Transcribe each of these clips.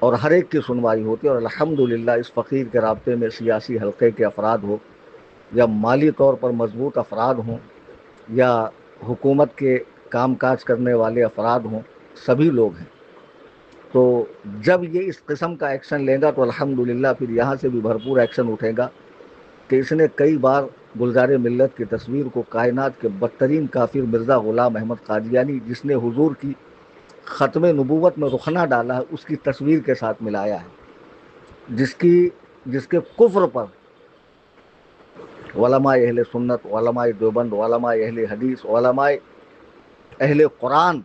اور ہر ایک کی سنوائی ہوتی ہے، اور الحمدللہ اس فقیر کے رابطے میں سیاسی حلقے کے افراد ہو یا مالی طور پر مضبوط افراد ہوں یا حکومت کے کام کاج کرنے والے افراد ہوں، سبھی لوگ ہیں۔ تو جب یہ اس قسم کا ایکشن لے گا تو الحمدللہ پھر یہاں سے بھی بھرپور ایکشن اٹھے گا کہ اس نے کئی بار گلزار ملت کی تصویر کو کائنات کے بدترین کافر مرزا غلام احمد قادیانی، جس نے حضور کی ختم نبوت میں رخنہ ڈالا ہے، اس کی تصویر کے ساتھ ملایا ہے، جس کے کفر پر علماء اہل سنت، علماء دیوبند، علماء اہل حدیث، علماء اہل قرآن،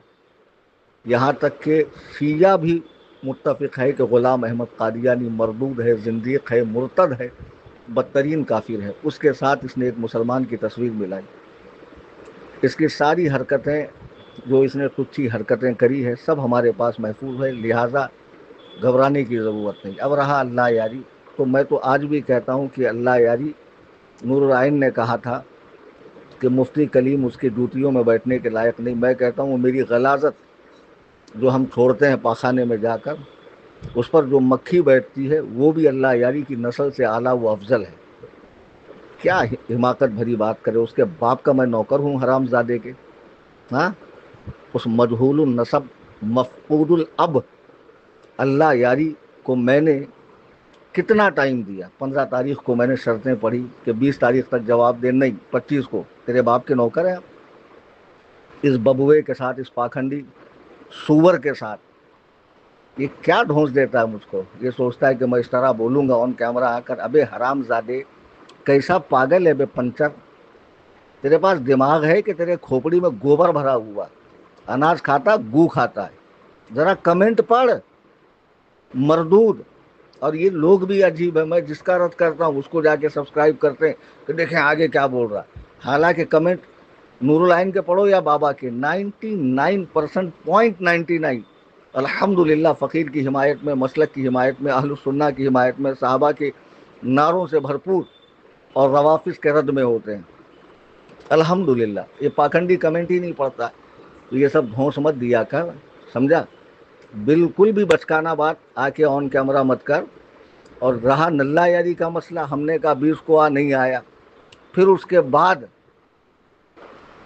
یہاں تک کہ شیعہ بھی متفق ہے کہ غلام احمد قادیانی مردود ہے، زندیق ہے، مرتد ہے، بدترین کافر ہے۔ اس کے ساتھ اس نے ایک مسلمان کی تصویر ملائی۔ اس کی ساری حرکتیں جو اس نے تچھی حرکتیں کری ہے سب ہمارے پاس محفوظ ہے، لہٰذا گھبرانے کی ضرورت نہیں۔ اب رہا اللہ یاری، تو میں تو آج بھی کہتا ہوں کہ اللہ یاری، نور العین نے کہا تھا کہ مفتی کلیم اس کی جوتیوں میں بیٹھنے کے لائق نہیں۔ میں کہتا ہوں میری غلاظت جو ہم چھوڑتے ہیں پاخانے میں جا کر، اس پر جو مکھی بیٹھتی ہے وہ بھی اللہ یاری کی نسل سے اعلیٰ و افضل ہے۔ کیا حماقت بھری بات کرے، اس کے باپ کا میں نوکر ہوں حرام زادے کے، ہاں؟ اس مجہول النسب مفقود الاب اللہ یاری کو میں نے کتنا ٹائم دیا؟ 15 تاریخ کو میں نے شرطیں پڑھی کہ 20 تاریخ تک جواب دے، نہیں 25 کو تیرے باپ کے نوکر ہیں آپ۔ اس ببوے کے ساتھ، اس پاکھنڈی سور کے ساتھ یہ کیا ڈھونس دیتا ہے مجھ کو؟ یہ سوچتا ہے کہ میں اس طرح بولوں گا آن کیمرہ آ کر۔ ابے حرام زادے، کیسا پاگل ہے بے پنچر، تیرے پاس دماغ ہے کہ تیرے کھوپڑی میں گوبر بھرا ہوا؟ اناج کھاتا، گو کھاتا ہے۔ ذرا کمنٹ پڑھ، مردود۔ اور یہ لوگ بھی عجیب ہے، میں جس کا رد کرتا ہوں اس کو جا کے سبسکرائب کرتے ہیں کہ دیکھیں آگے کیا بول رہا، حالانکہ کمنٹ نور العین کے پڑھو یا بابا کے، 99% الحمدللہ فقیر کی حمایت میں، مسلک کی حمایت میں، اہل السنہ کی حمایت میں، صحابہ کے نعروں سے بھرپور اور روافظ کے رد میں ہوتے ہیں الحمدللہ۔ یہ پاکھنڈی کمنٹ ہی نہیں پڑتا، تو یہ سب دھونس مت دیا کر، سمجھا؟ بالکل بھی بچکانا بات آ کے آن کیمرہ مت کر۔ اور رہا نلہ یاری کا مسئلہ، ہم نے کہا 20 کو نہیں آیا، پھر اس کے بعد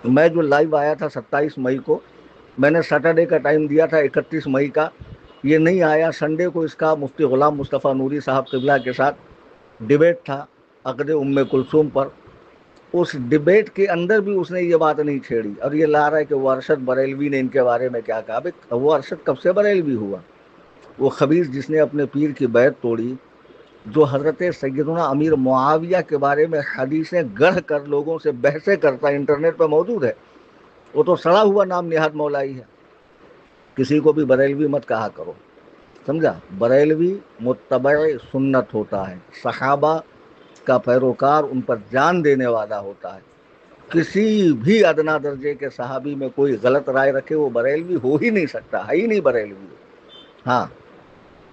میں جو لائیو آیا تھا 27 مئی کو، میں نے سیٹرڈے کا ٹائم دیا تھا 31 مئی کا، یہ نہیں آیا۔ سنڈے کو اس کا مفتی غلام مصطفیٰ نوری صاحب قبلہ کے ساتھ ڈیبیٹ تھا عقد ام کلثوم پر، اس ڈیبیٹ کے اندر بھی اس نے یہ بات نہیں چھیڑی، اور یہ لا رہا ہے کہ وہ ارشد بریلوی نے ان کے بارے میں کیا کہا۔ وہ ارشد کب سے بریلوی ہوا؟ وہ خبیث جس نے اپنے پیر کی بیعت توڑی، جو حضرت سیدنا امیر معاویہ کے بارے میں حدیثیں گڑھ کر لوگوں سے بحثیں کرتا ہے، انٹرنیٹ پہ موجود ہے، وہ تو سڑا ہوا نام نہاد مولائی ہے۔ کسی کو بھی بریلوی مت کہا کرو، سمجھا؟ بریلوی متبع سنت ہوتا ہے، صحابہ کا پیروکار، ان پر جان دینے والا ہوتا ہے۔ کسی بھی ادنا درجے کے صحابی میں کوئی غلط رائے رکھے وہ بریلوی ہو ہی نہیں سکتا، ہے ہی نہیں بریلوی۔ ہاں،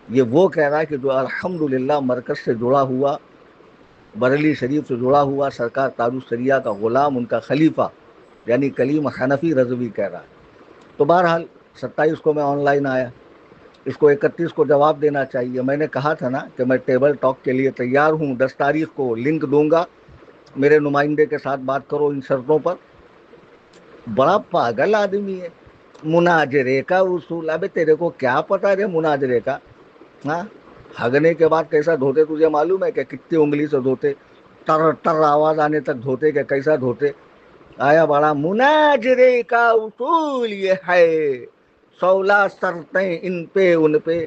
یہ وہ کہہ رہا ہے کہ جو الحمدللہ مرکز سے جڑا ہوا، بریلی شریف سے جڑا ہوا، سرکار تاج الشریعہ کا غلام، ان کا خلیفہ یعنی کلیم حنفی رضوی کہہ رہا ہے۔ تو بہرحال 27 کو میں آن لائن آیا، اس کو 31 کو جواب دینا چاہیے۔ میں نے کہا تھا نا کہ میں ٹیبل ٹاک کے لیے تیار ہوں، 10 تاریخ کو لنک دوں گا، میرے نمائندے کے ساتھ بات کرو ان شرطوں پر۔ بڑا پاگل آدمی ہے، مناظرے کا اصول، ابے تیرے کو کیا پتا ہے مناظرے کا؟ ہاں، ہگنے کے بعد کیسا دھوتے تجھے معلوم ہے کہ کتنی انگلی سے دھوتے؟ ٹر ٹر آواز آنے تک دھوتے کہ کیسا دھوتے؟ آیا بڑا، مناظرے کا اصول یہ ہے 16 شرطیں ان پہ ان پہ۔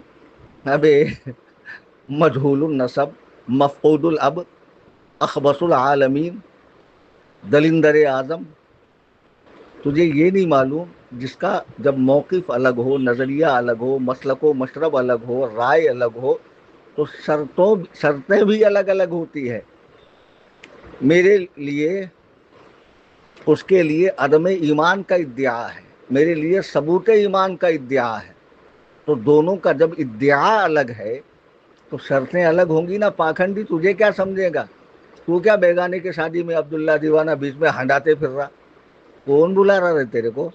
ابے مجہول النسب مفقود الاب اخبث العالمین دلندر اعظم، تجھے یہ نہیں معلوم جس کا جب موقف الگ ہو، نظریہ الگ ہو، مسلک و مشرب الگ ہو، رائے الگ ہو، تو شرطیں بھی الگ الگ ہوتی ہے۔ میرے لیے اس کے لیے عدم ایمان کا ادعا ہے، میرے لیے ثبوت ایمان کا ادعا ہے، تو دونوں کا جب ادعا الگ ہے تو شرطیں الگ ہوں گی نا۔ پاکھنڈی تجھے کیا سمجھے گا؟ تو کیا بیگانے کی شادی میں عبداللہ دیوانہ بیچ میں ہنڈاتے پھر رہا؟ کون بلا رہا ہے تیرے کو؟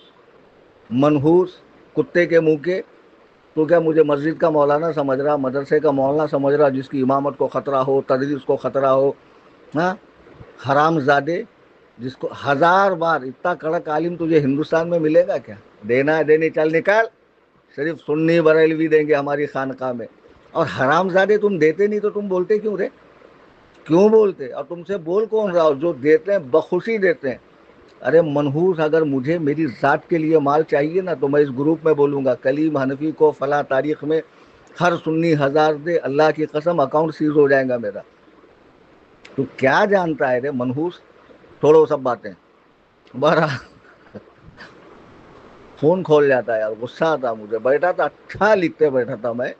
منحوس کتے کے منہ کے، تو کیا مجھے مسجد کا مولانا سمجھ رہا, مدرسے کا مولانا سمجھ رہا, جس کی امامت کو خطرہ ہو, تدریس کو خطرہ ہو؟ ہاں, حرام زادے, جس کو 1000 بار اتنا کڑک عالم تجھے ہندوستان میں ملے گا کیا؟ دینا ہے دینی, چل نکال, صرف سنی بریلوی دیں گے ہماری خانقاہ میں. اور حرام زادے تم دیتے نہیں تو تم بولتے کیوں رے؟ کیوں بولتے؟ اور تم سے بول کون رہا ہو؟ جو دیتے ہیں بخوشی دیتے ہیں. ارے منحوس, اگر مجھے میری ذات کے لیے مال چاہیے نا تو میں اس گروپ میں بولوں گا کلیم حنفی کو فلاں تاریخ میں ہر سنی 1000 دے, اللہ کی قسم اکاؤنٹ سیز ہو جائے گا میرا. تو کیا جانتا ہے رے منحوس, چھوڑو سب باتیں. بارہ فون کھول جاتا ہے یار, غصہ آتا مجھے. بیٹھا تھا, اچھا لکھتے بیٹھا تھا میں,